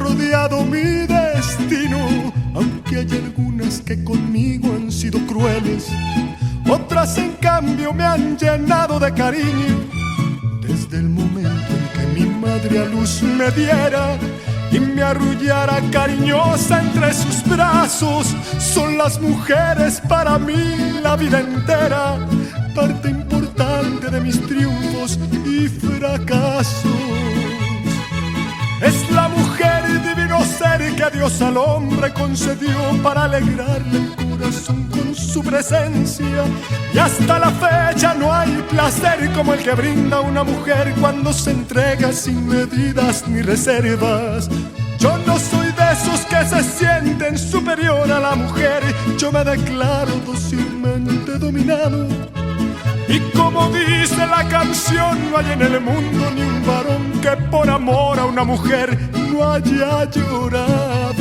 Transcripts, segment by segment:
rodeado mi destino, aunque hay algunas que conmigo han sido crueles, otras en cambio me han llenado de cariño. Desde el momento en que mi madre a luz me diera y me arrullara cariñosa entre sus brazos, son las mujeres para mí la vida entera, parte importante de mis triunfos y fracasos. Es la mujer, divino ser que Dios al hombre concedió para alegrarle el corazón con su presencia. Y hasta la fecha no hay placer como el que brinda una mujer cuando se entrega sin medidas ni reservas. Yo no soy de esos que se sienten superior a la mujer, yo me declaro dócilmente dominado. Y como dice la canción, no hay en el mundo ni un varón que por amor a una mujer no haya llorado.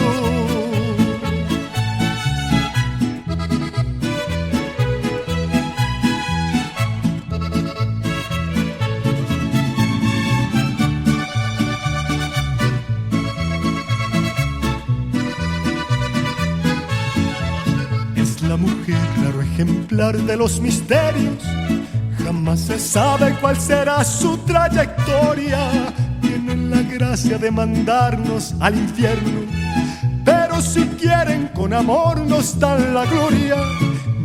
Es la mujer, raro ejemplar de los misterios. Jamás se sabe cuál será su trayectoria. Tienen la gracia de mandarnos al infierno, pero si quieren con amor nos dan la gloria.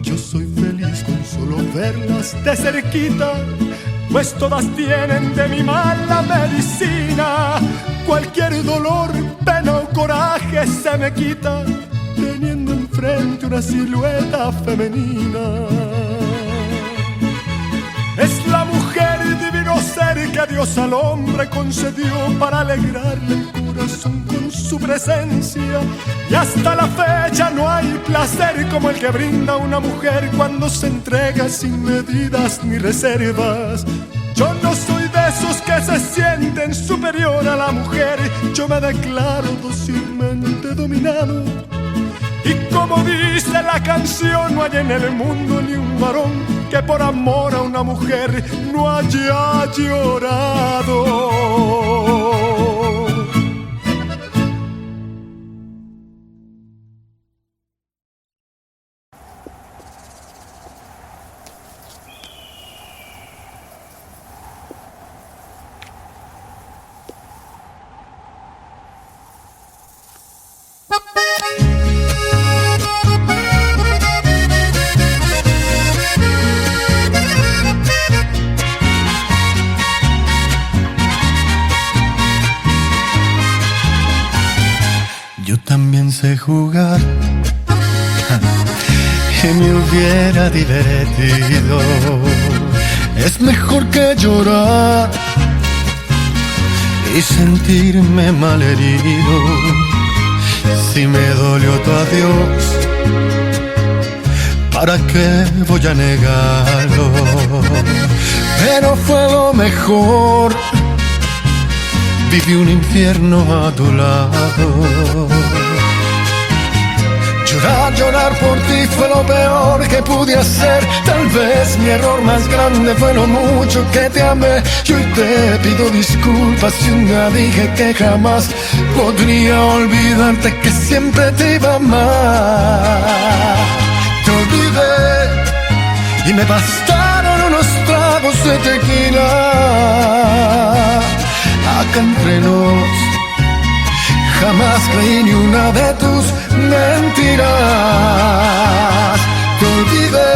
Yo soy feliz con solo verlas de cerquita, pues todas tienen de mi mal la medicina. Cualquier dolor, pena o coraje se me quita teniendo enfrente una silueta femenina. Es la mujer, divino ser que Dios al hombre concedió para alegrarle el corazón con su presencia. Y hasta la fecha no hay placer como el que brinda una mujer cuando se entrega sin medidas ni reservas. Yo no soy de esos que se sienten superior a la mujer, yo me declaro dócilmente dominado. Y como dice la canción, no hay en el mundo ni un varón que por amor a una mujer no haya llorado. Yo también sé jugar y me hubiera divertido. Es mejor que llorar y sentirme malherido. Si me dolió tu adiós, ¿para qué voy a negarlo? Pero fue lo mejor. Viví un infierno a tu lado. Llorar por ti fue lo peor que pude hacer. Tal vez mi error más grande fue lo mucho que te amé. Y hoy te pido disculpas si un día dije que jamás podría olvidarte, que siempre te iba a amar. Te olvidé y me bastaron unos tragos de tequila. Acá entre nos, jamás creí ni una de tus mentiras. Te olvidé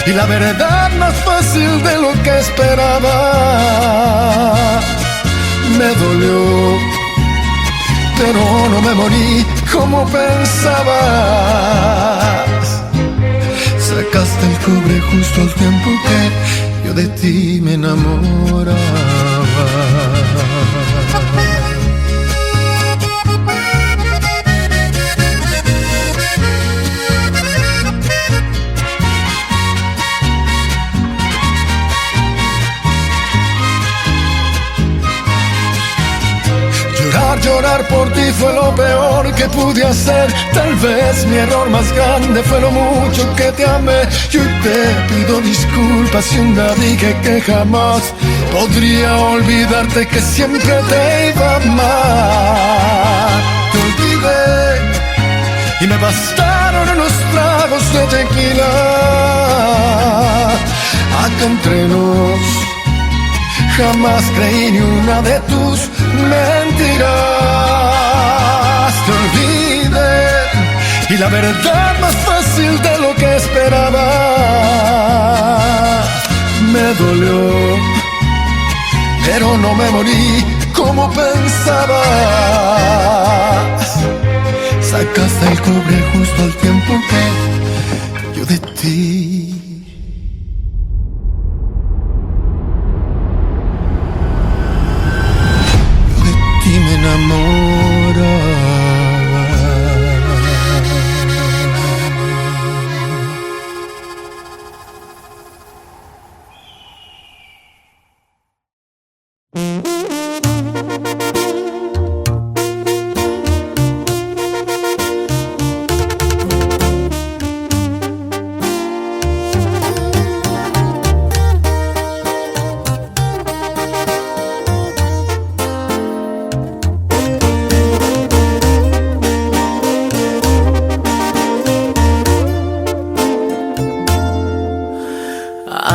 y la verdad más fácil de lo que esperaba. Me dolió, pero no me morí como pensabas. Sacaste el cobre justo al tiempo que yo de ti me enamoraba. llorar por ti fue lo peor que pude hacer. Tal vez mi error más grande fue lo mucho que te amé. Y hoy te pido disculpas si un día dije que jamás podría olvidarte, que siempre te iba a amar. Te olvidé y me bastaron unos tragos de tequila. Acá entre nos, jamás creí ni una de tus mentiras. Te olvidé y la verdad más fácil de lo que esperaba. Me dolió, pero no me morí como pensaba. Sacaste el cobre justo al tiempo que yo de ti. Yo de ti me enamoraba.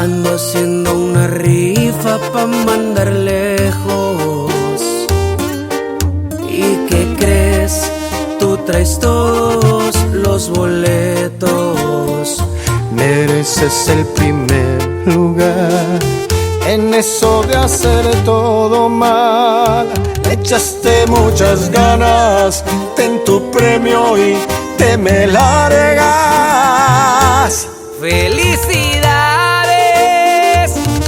Ando haciendo una rifa pa' mandar lejos. ¿Y qué crees? Tú traes todos los boletos. Mereces el primer lugar en eso de hacer todo mal. Le echaste muchas ganas, ten tu premio y te me largas. ¡Felicidades!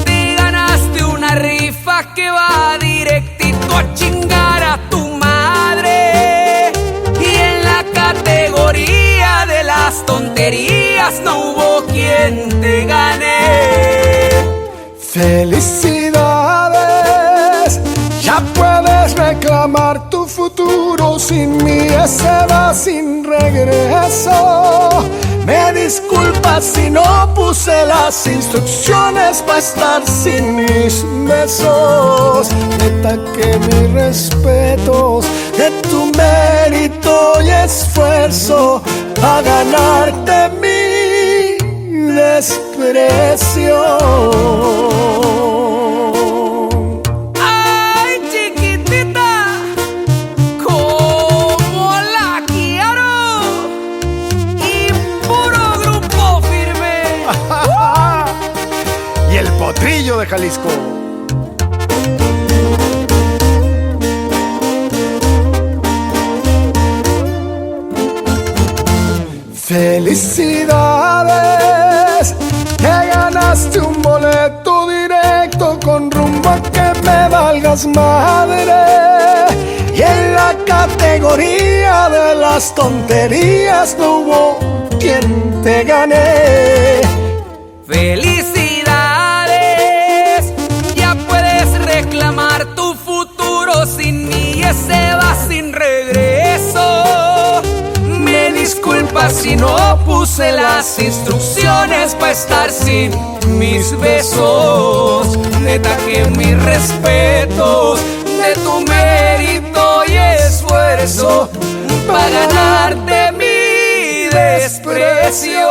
Te ganaste una rifa que va directito a chingar a tu madre. Y en la categoría de las tonterías no hubo quien te gane. Felicidades, ya puedes reclamar tu futuro. Sin mí ese va sin regreso. Me disculpas si no puse las instrucciones para estar sin mis besos. Neta que mis respetos de tu mérito y esfuerzo a ganarte mi desprecio. ¡Ay, chiquitita! ¡Cómo la quiero! Y puro grupo firme. Y el potrillo de Jalisco. Felicidades, que ganaste un boleto directo con rumbo a que me valgas madre. Y en la categoría de las tonterías no hubo quien te gane. ¡Felicidades! Ya puedes reclamar tu futuro. Sin mí ese va sin regreso. Me disculpas si no puse las instrucciones para estar sin mis besos. Neta que mis respetos de tu mérito y esfuerzo para ganarte mi desprecio.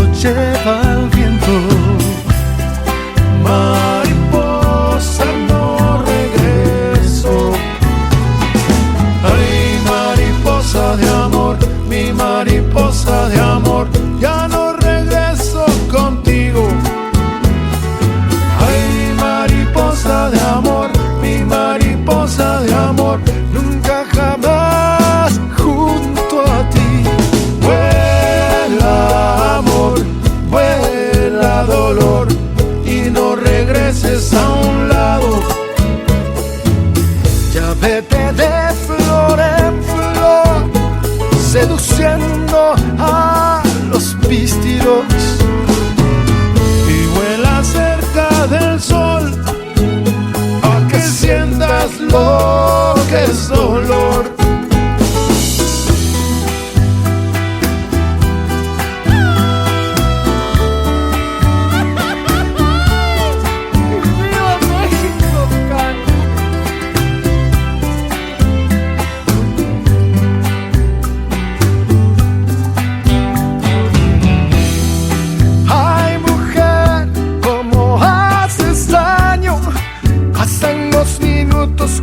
lo lleva el viento. Mariposa, no regreso. Ay, mariposa de amor, mi mariposa de amor, ya no regreso contigo. Ay, mariposa de amor, mi mariposa de amor, nunca jamás junto a ti. Vuela amor, vuela dolor, y no regreses a un lado. Ya vete de flor en flor, seduciendo a los pístiros, y vuela cerca del sol, pa' que sientas lo que es dolor.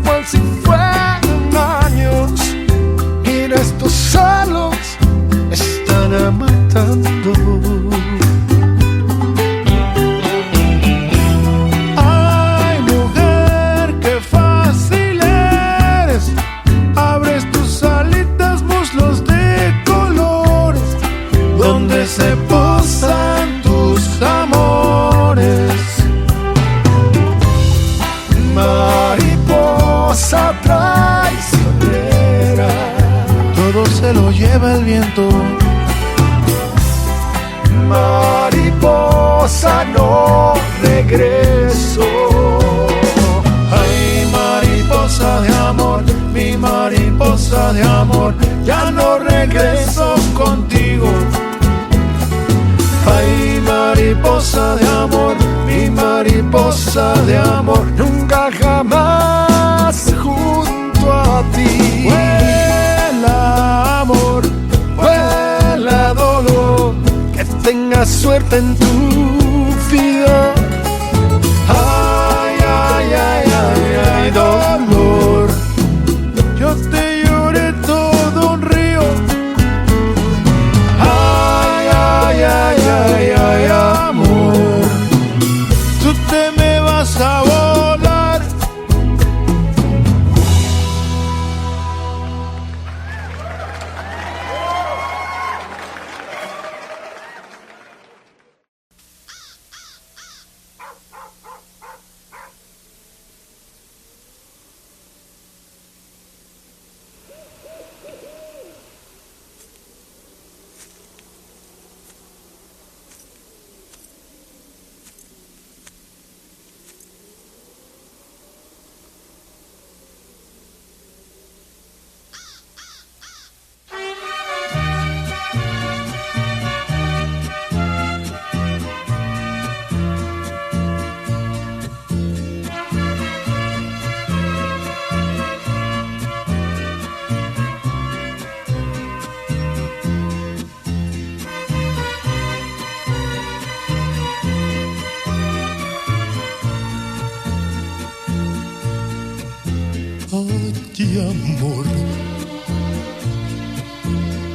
Cual si fueran años, y estos celos están matando. Ay, mujer, qué fácil eres. Abres tus alitas, muslos de colores, donde se posan tus amores. Mariposa traicionera, todo se lo lleva el viento. Mariposa, no regreso. Ay, mariposa de amor, mi mariposa de amor, ya no regreso contigo. Ay, mariposa de amor, mi mariposa de amor, nunca jamás junto a ti. Vuela amor, vuela dolor, que tengas suerte en tu vida. Ay, ay, ay, ay, ay, dolor, yo te lloré todo un río. Ay, ay, ay, ay, ay, amor, tú te me vas a volar. Ay, amor,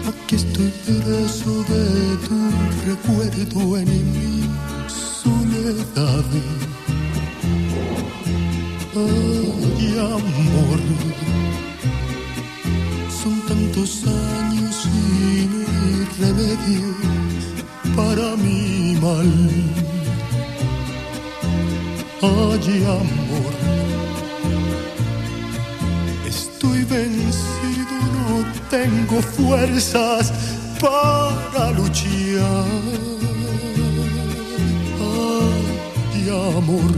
aquí estoy preso de tu recuerdo en mi soledad. Ay, amor, son tantos años sin remedio para mi mal. Ay, amor, estoy vencido, no tengo fuerzas para luchar. Ay, amor,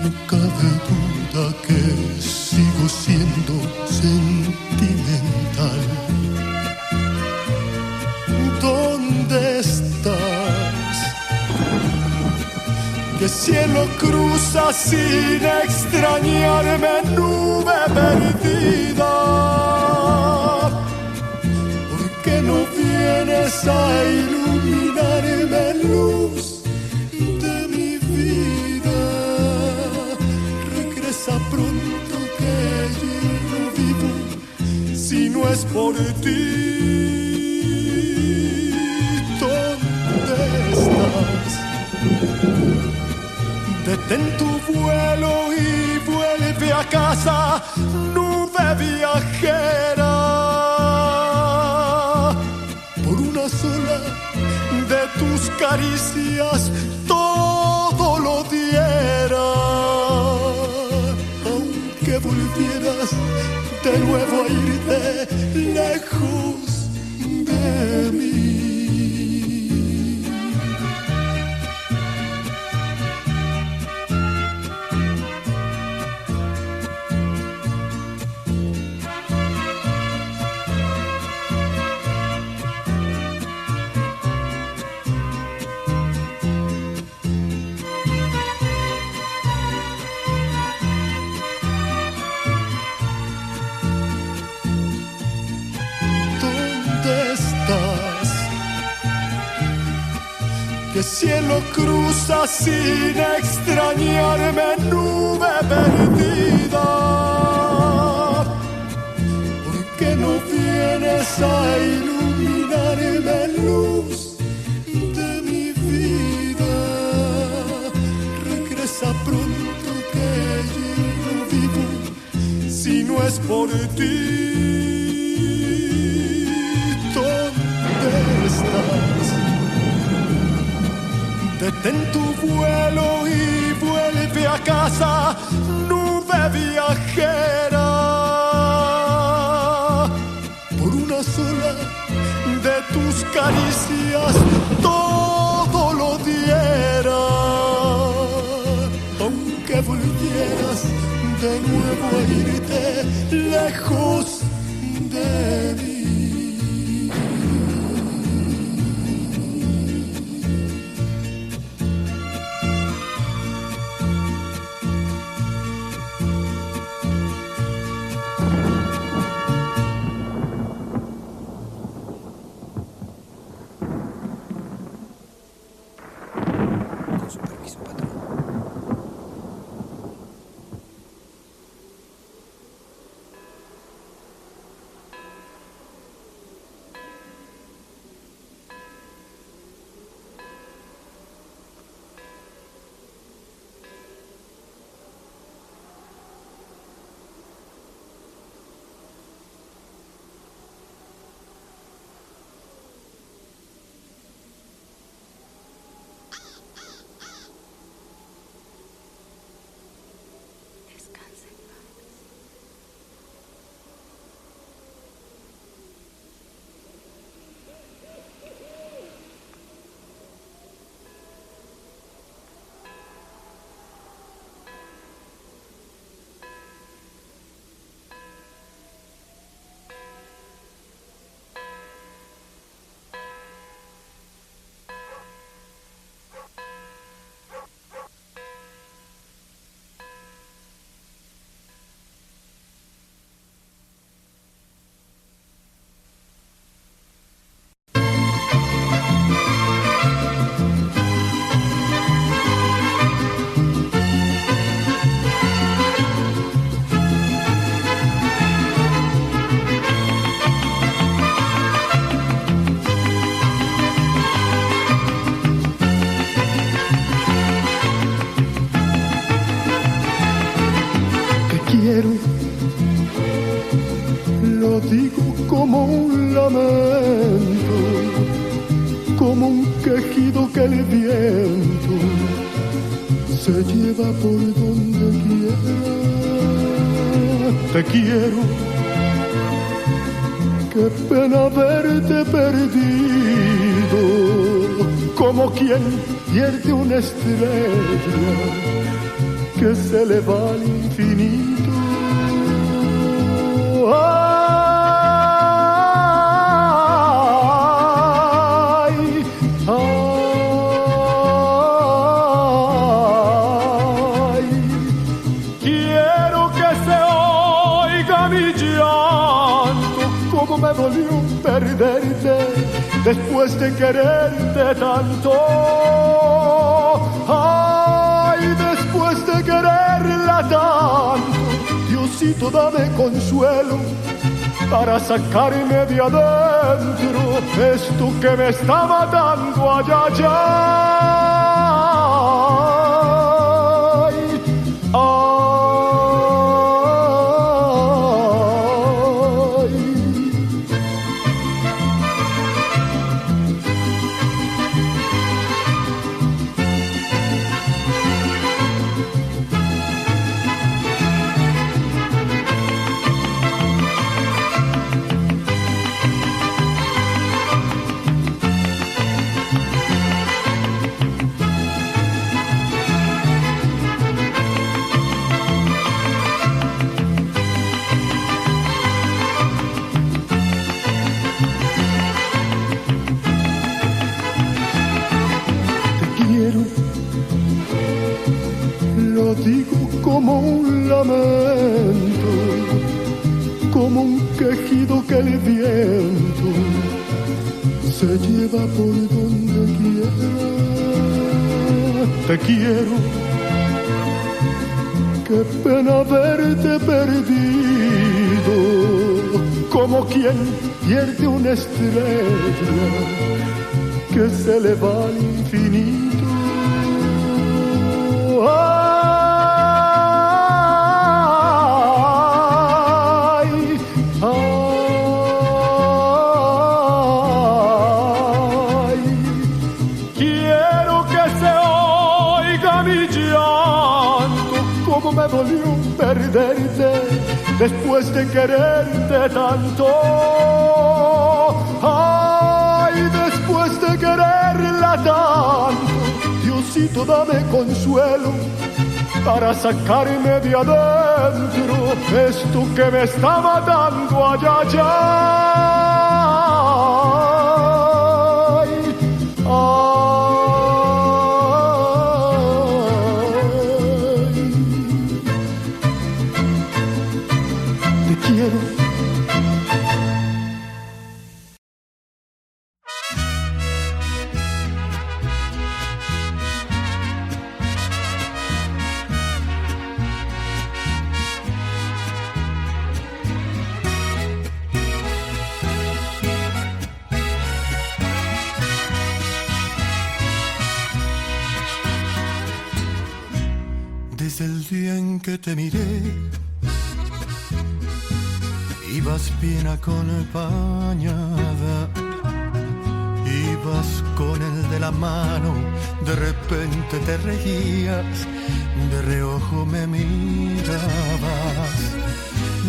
no cabe duda que sigo siendo sentimental. ¿Dónde estás? ¿Qué cielo cruza sin extrañarme, nube perdida? ¿Por qué no viene vienes a iluminarme, luz de mi vida. Regresa pronto que yo no vivo si no es por ti. ¿Dónde estás? Detén tu vuelo y vuelve a casa, nube viajera. Por una sola de tus caricias todo lo diera. Aunque volvieras de nuevo a irte lejos de mí. ¿Qué cielo cruza sin extrañarme, nube perdida? ¿Por qué no vienes a iluminarme, luz de mi vida? Regresa pronto que yo no vivo si no es por ti. ¿Dónde estás? Detén tu vuelo y vuelve a casa, nube viajera. Por una sola de tus caricias todo lo diera. Aunque volvieras de nuevo a irte lejos de mí. Lo digo como un lamento, como un quejido que el viento se lleva por donde quiera. Te quiero, qué pena verte perdido, como quien pierde una estrella que se le va al infinito. Ay, ay, quiero que se oiga mi llanto, como me dolió perderte después después de quererte tanto. Ay, después de quererla tanto, Diosito, dame consuelo para sacarme de adentro esto que me está matando. Ay, ay, ay, ay. Lo digo como un lamento, como un quejido que el viento se lleva por donde quiera. Te quiero, qué pena verte perdido, como quien pierde una estrella que se le va al infinito. Ay, ay, quiero que se oiga mi llanto, como me dolió perderte después de quererte tanto. Ay, después de quererla tanto, Diosito, dame consuelo para sacarme de adentro esto que me está matando. Ay, ay, ay, ay. Te quiero. Desde el día en que te miré, ibas bien acompañada, ibas con él de la mano, de repente te reías, de reojo me mirabas.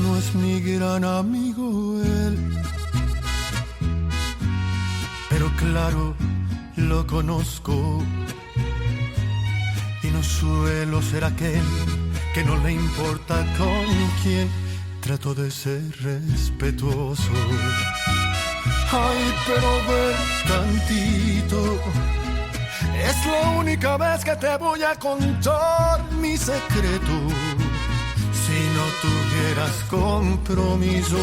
No es mi gran amigo él, pero claro, lo conozco. Y no suelo ser aquel que no le importa con quién. Trato de ser respetuoso. Ay, pero ven tantito. Es la única vez que te voy a contar mi secreto. Si no tuvieras compromiso,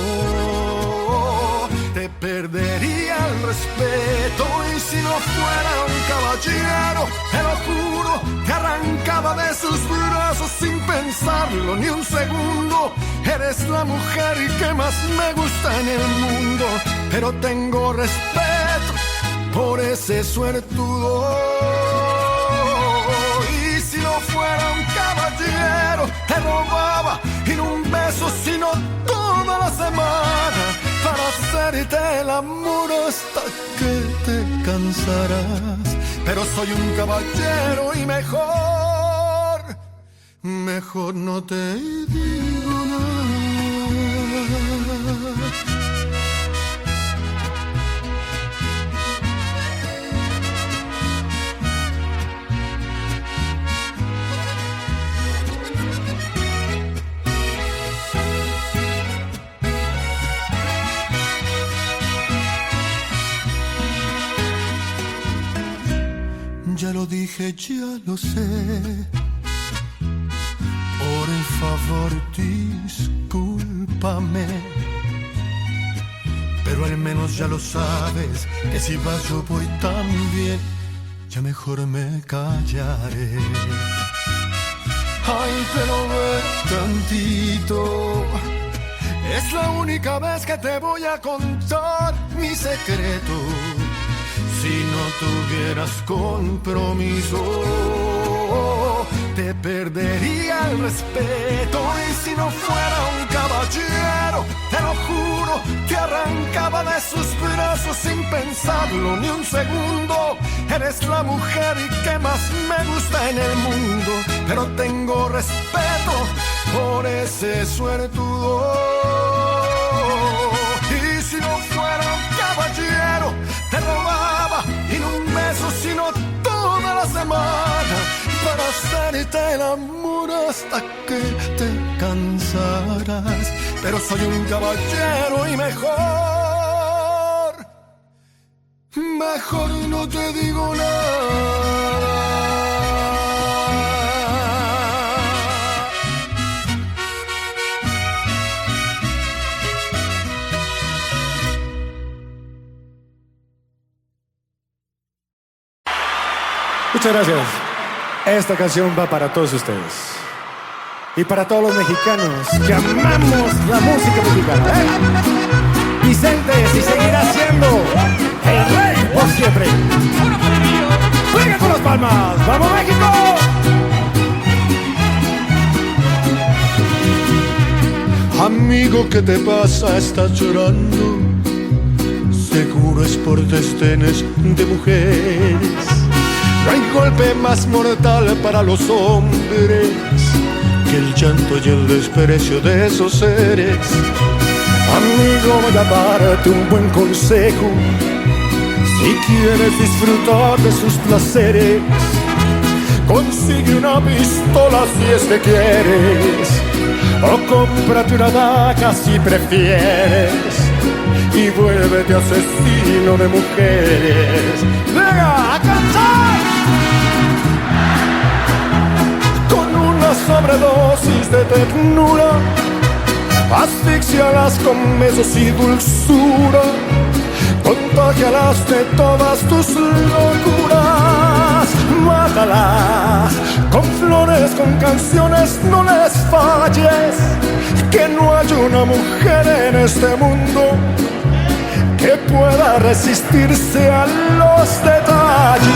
te perdería el respeto. Y si no fuera un caballero, te lo juro, te arrancaba de sus brazos sin pensarlo ni un segundo. Eres la mujer que más me gusta en el mundo, pero tengo respeto por ese suertudo. Y si no fuera un caballero, te robaba y no un beso, sino toda la semana, para hacerte el amor hasta que te cansarás. Pero soy un caballero y mejor no te digo nada. Ya lo dije, ya lo sé. Por favor, discúlpame. pero al menos ya lo sabes, que si vas yo voy también, ya mejor me callaré. Ay, pero ve tantito, es la única vez que te voy a contar mi secreto. Si no tuvieras compromiso, te perdería el respeto. Y si no fuera un caballero, te lo juro, te arrancaba de sus brazos sin pensarlo ni un segundo. Eres la mujer que más me gusta en el mundo, pero tengo respeto por ese suertudo. Y si no fuera un caballero, te robaba y no un beso, sino toda la semana, para hacerte el amor hasta que te cansarás. Pero soy un caballero y mejor no te digo nada. Muchas gracias. Esta canción va para todos ustedes y para todos los mexicanos que amamos la música mexicana, ¿eh? Vicente, si seguirá siendo el rey por siempre. ¡Venga con las palmas! ¡Vamos, México! Amigo, ¿qué te pasa? ¿Estás llorando? Seguro es por desdenes de mujeres. No hay golpe más mortal para los hombres que el llanto y el desprecio de esos seres. Amigo, voy a darte un buen consejo. Si quieres disfrutar de sus placeres, consigue una pistola si es que quieres, o cómprate una daga si prefieres, y vuélvete asesino de mujeres. ¡Venga, a cantar! Con una sobredosis de ternura, asfixialas con besos y dulzura, contágialas de todas tus locuras. Mátalas con flores, con canciones, no les falles, que no hay una mujer en este mundo que pueda resistirse a los detalles.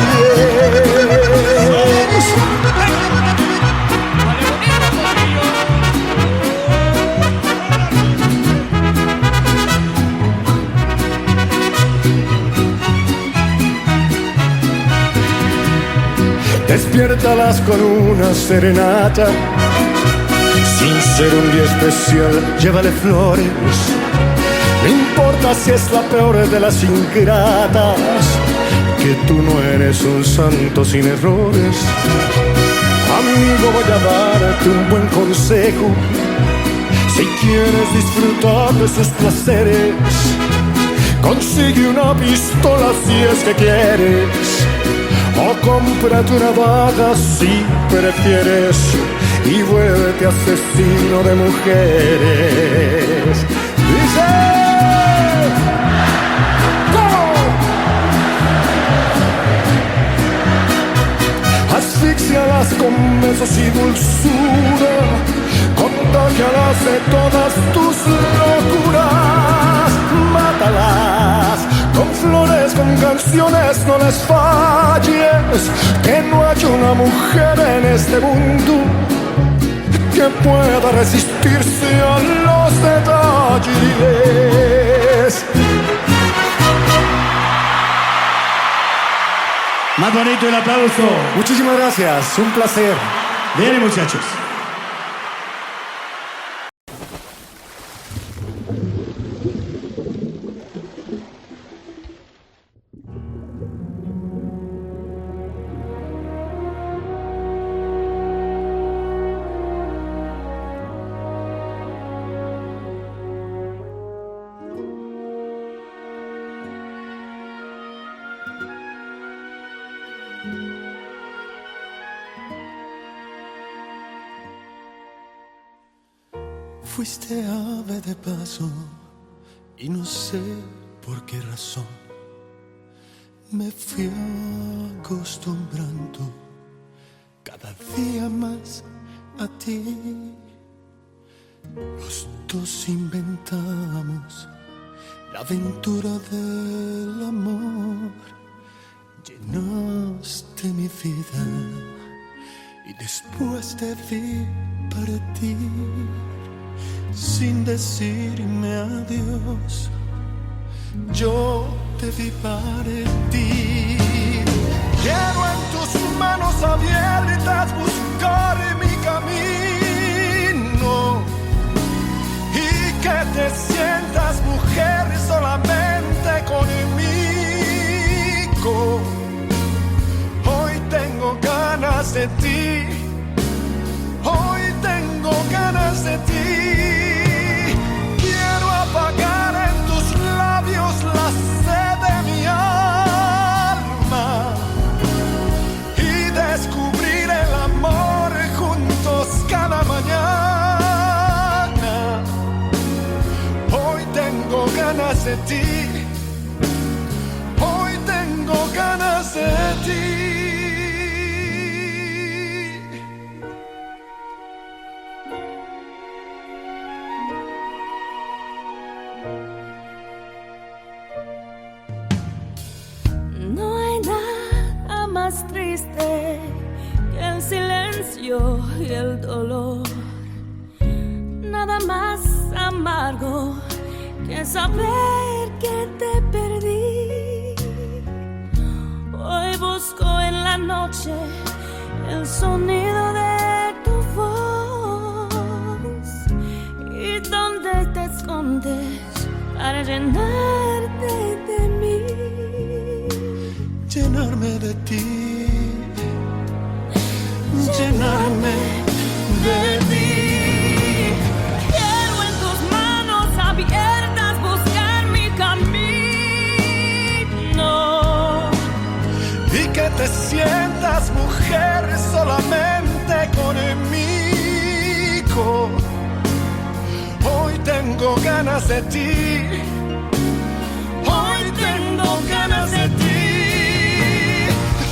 Despiértalas con una serenata, sin ser un día especial, llévale flores. No importa si es la peor de las ingratas, que tú no eres un santo sin errores. Amigo, voy a darte un buen consejo. Si quieres disfrutar de sus placeres, consigue una pistola si es que quieres, o cómprate una daga si prefieres, y vuélvete asesino de mujeres. Dice... asfixialas con besos y dulzura, contágialas de todas tus locuras. Mátalas con flores, con canciones, no les falles, que no hay una mujer en este mundo que pueda resistirse a los detalles. Más bonito el aplauso. Muchísimas gracias, un placer. Bien, muchachos. Fuiste ave de paso y no sé por qué razón me fui acostumbrando cada día más a ti. Los dos inventamos la aventura del amor. Llenaste mi vida y después te vi partir sin decirme adiós. Yo te vi partir. Quiero en tus manos abiertas buscar mi camino y que te sientas mujer solamente conmigo. Hoy tengo ganas de ti, hoy tengo ganas de ti. Quiero apagar en tus labios la sed de mi alma y descubrir el amor juntos cada mañana. Hoy tengo ganas de ti, hoy tengo ganas de ti. Más triste que el silencio y el dolor, nada más amargo que saber que te perdí. Hoy busco en la noche el sonido de tu voz y dónde te escondes para llenarte de mí. Llenarme de ti, llenarme de ti. Quiero en tus manos abiertas buscar mi camino Y que te sientas mujer solamente conmigo. Hoy tengo ganas de ti, hoy tengo ganas de ti.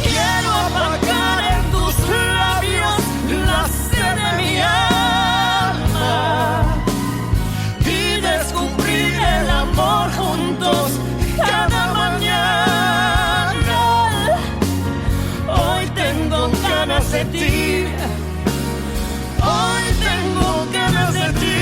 Quiero apagar en tus labios la sed de mi alma y descubrir el amor juntos cada mañana. Hoy tengo ganas de ti, hoy tengo ganas de ti.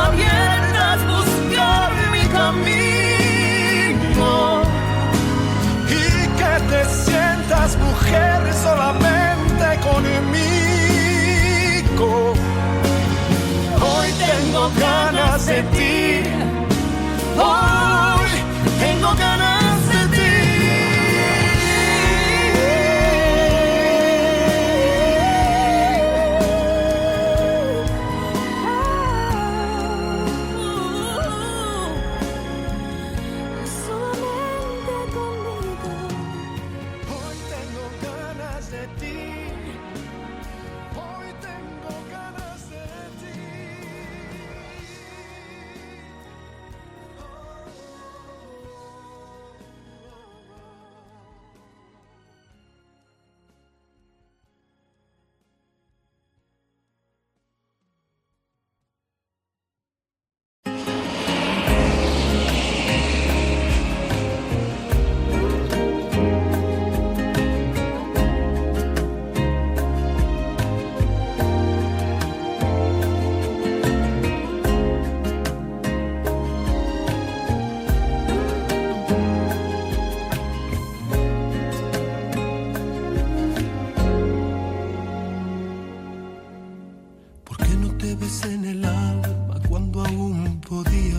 Abiertas buscar mi camino y que te sientas mujer solamente conmigo. Hoy tengo ganas de ti, hoy tengo ganas de ti. En el alma cuando aún podía.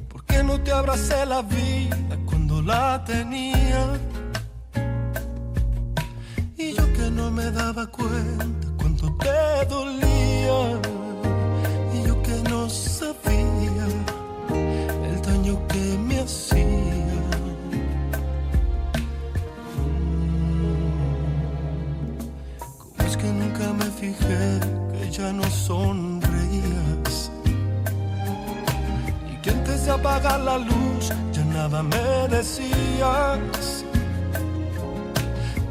¿Por qué no te abracé la vida cuando la tenía? me daba cuenta cuánto te dolía, y yo que no sabía el daño que me hacía. Como es que nunca me fijé que ya no sonreías, y que antes de apagar la luz ya nada me decías,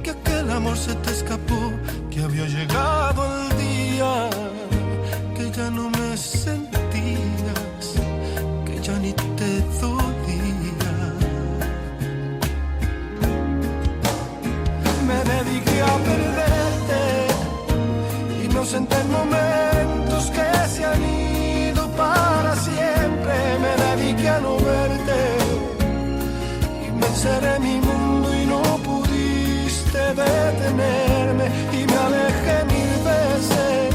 que aquel amor se te escapó, que había llegado el día, que ya no me sentías, que ya ni te dolía. Me dediqué a perderte, inocente en momentos que se han ido para siempre. Me dediqué a no verte y me encerré en mi mundo y no pudiste detenerme, y me alejé 1000 veces,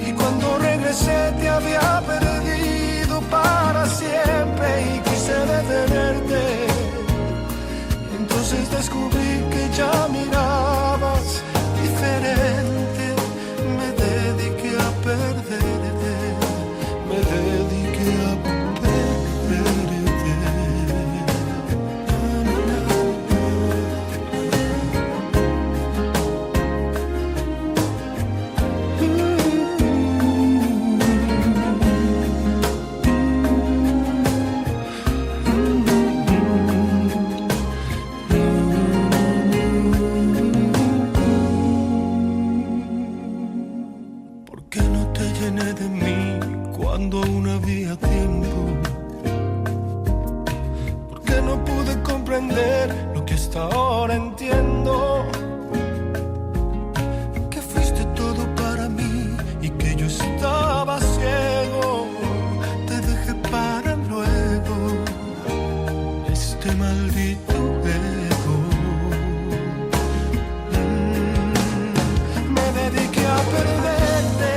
y cuando regresé te había perdido para siempre, y quise detenerte. Entonces descubrí que ya mirabas diferente. Me dediqué a perderte, me dediqué a perderte. De mí cuando aún había tiempo? ¿Por qué no pude comprender lo que hasta ahora entiendo? Que fuiste todo para mí y que yo estaba ciego. Te dejé para luego, este maldito ego. Me dediqué a perderte,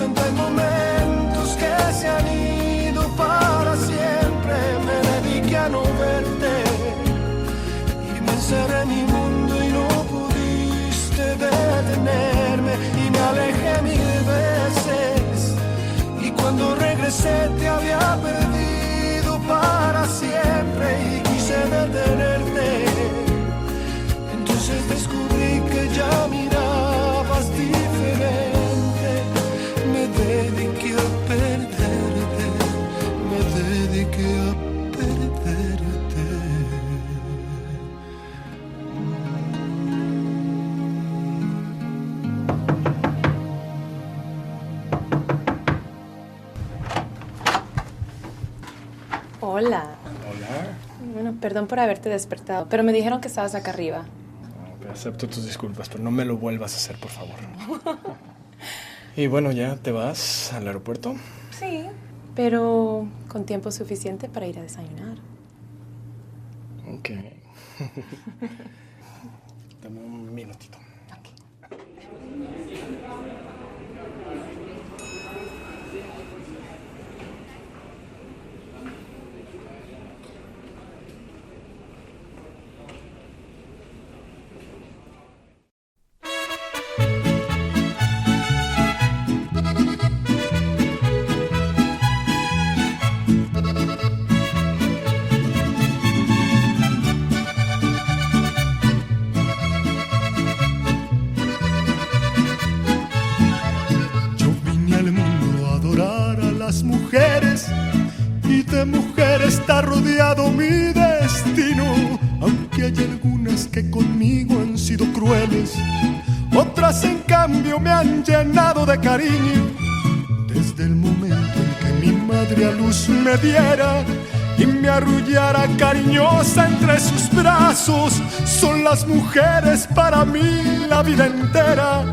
en momentos que se han ido para siempre. Me dediqué a no verte y me encerré en mi mundo y no pudiste detenerme, y me alejé 1000 veces, y cuando regresé te había perdido para siempre, y quise detenerte. Entonces descubrí que ya mirabas diferente. Me dediqué a perderte, me dediqué a perderte. Hola. Hola. Bueno, perdón por haberte despertado, pero me dijeron que estabas acá arriba. No, acepto tus disculpas, pero no me lo vuelvas a hacer, por favor. Y bueno, ¿ya te vas al aeropuerto? Sí, pero con tiempo suficiente para ir a desayunar. Ok. Dame un minutito. Mujeres, y de mujeres está rodeado mi destino, aunque hay algunas que conmigo han sido crueles, otras en cambio me han llenado de cariño. Desde el momento en que mi madre a luz me diera y me arrullara cariñosa entre sus brazos, son las mujeres para mí la vida entera,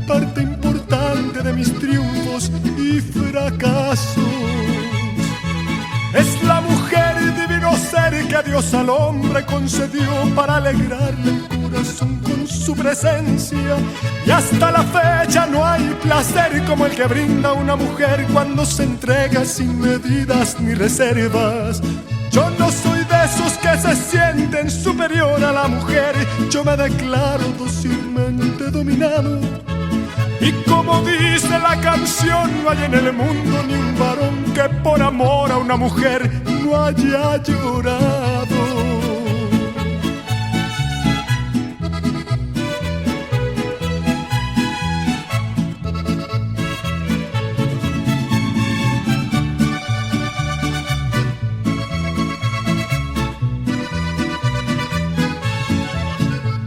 parte importante de mis triunfos y fracasos. Es la mujer divino ser que Dios al hombre concedió para alegrarle el corazón con su presencia, y hasta la fecha no hay placer como el que brinda una mujer cuando se entrega sin medidas ni reservas. Yo no soy de esos que se sienten superior a la mujer. Yo me declaro dócilmente dominado. Y como dice la canción, no hay en el mundo ni un varón que por amor a una mujer no haya llorado.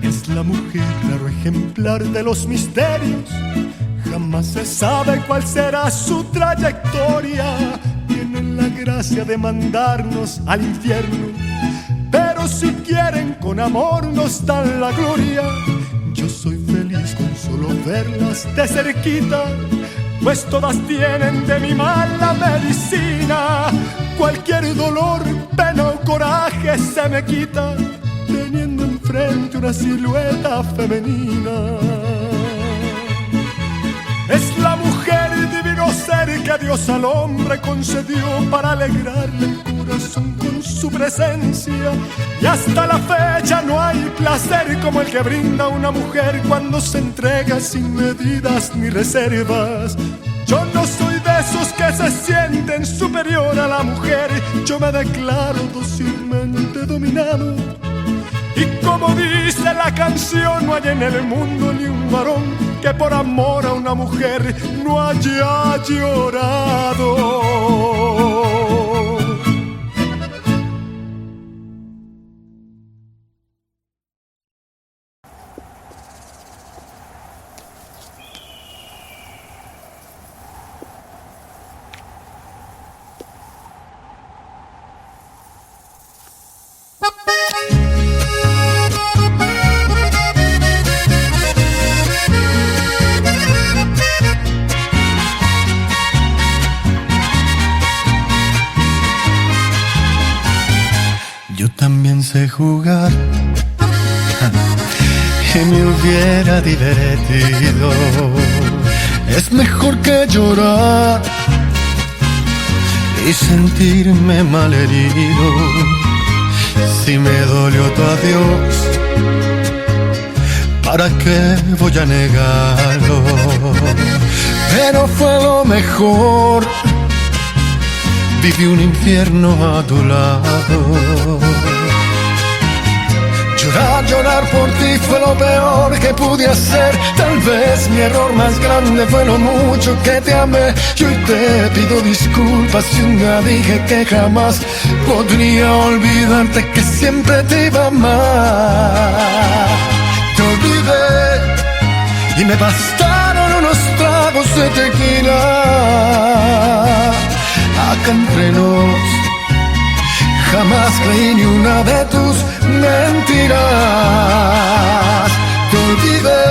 Es la mujer raro ejemplar de los misterios. Jamás se sabe cuál será su trayectoria. Tienen la gracia de mandarnos al infierno, pero si quieren con amor nos dan la gloria. Yo soy feliz con solo verlas de cerquita, pues todas tienen de mi mal la medicina. Cualquier dolor, pena o coraje se me quita teniendo enfrente una silueta femenina. Es la mujer divino ser que Dios al hombre concedió para alegrarle el corazón con su presencia. Y hasta la fecha no hay placer como el que brinda una mujer cuando se entrega sin medidas ni reservas. Yo no soy de esos que se sienten superior a la mujer. Yo me declaro dócilmente dominado. Y como dice la canción, no hay en el mundo ni un varón que por amor a una mujer no haya llorado. Yo también sé jugar y me hubiera divertido. Es mejor que llorar y sentirme malherido. Si me dolió tu adiós, ¿para qué voy a negarlo? Pero fue lo mejor. Viví un infierno a tu lado. Llorar por ti fue lo peor que pude hacer. Tal vez mi error más grande fue lo mucho que te amé. Y hoy te pido disculpas si un día dije que jamás podría olvidarte, que siempre te iba a amar. Te olvidé y me bastaron unos tragos de tequila. Acá entre nos, jamás creí ni una de tus mentiras. Te olvidé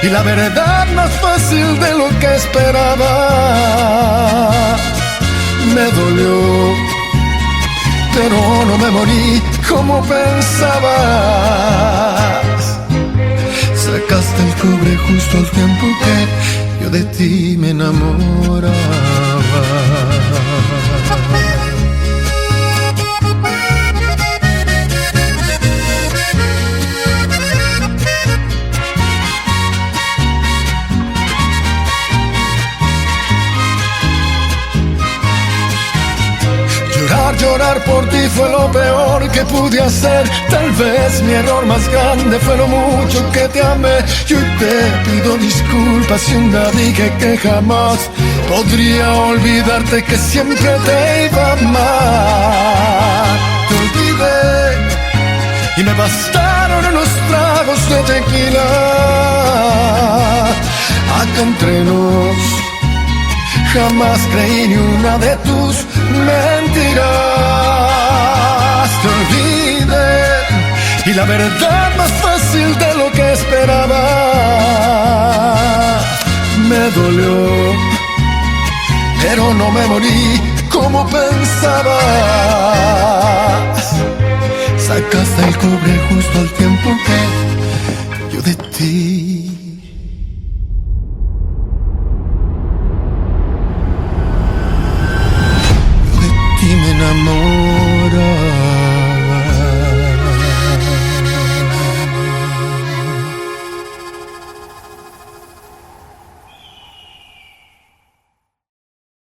y la verdad más fácil de lo que esperaba. Me dolió, pero no me morí como pensabas. Sacaste el cobre justo al tiempo que yo de ti me enamoraba. Llorar por ti fue lo peor que pude hacer. Tal vez mi error más grande fue lo mucho que te amé. Y hoy te pido disculpas si un día dije que jamás podría olvidarte, que siempre te iba a amar. Te olvidé y me bastaron unos tragos de tequila. Acá entre nos, jamás creí ni una de tus mentiras. Te olvidé y la verdad más fácil de lo que esperaba. Me dolió, pero no me morí como pensabas. Sacaste el cobre justo al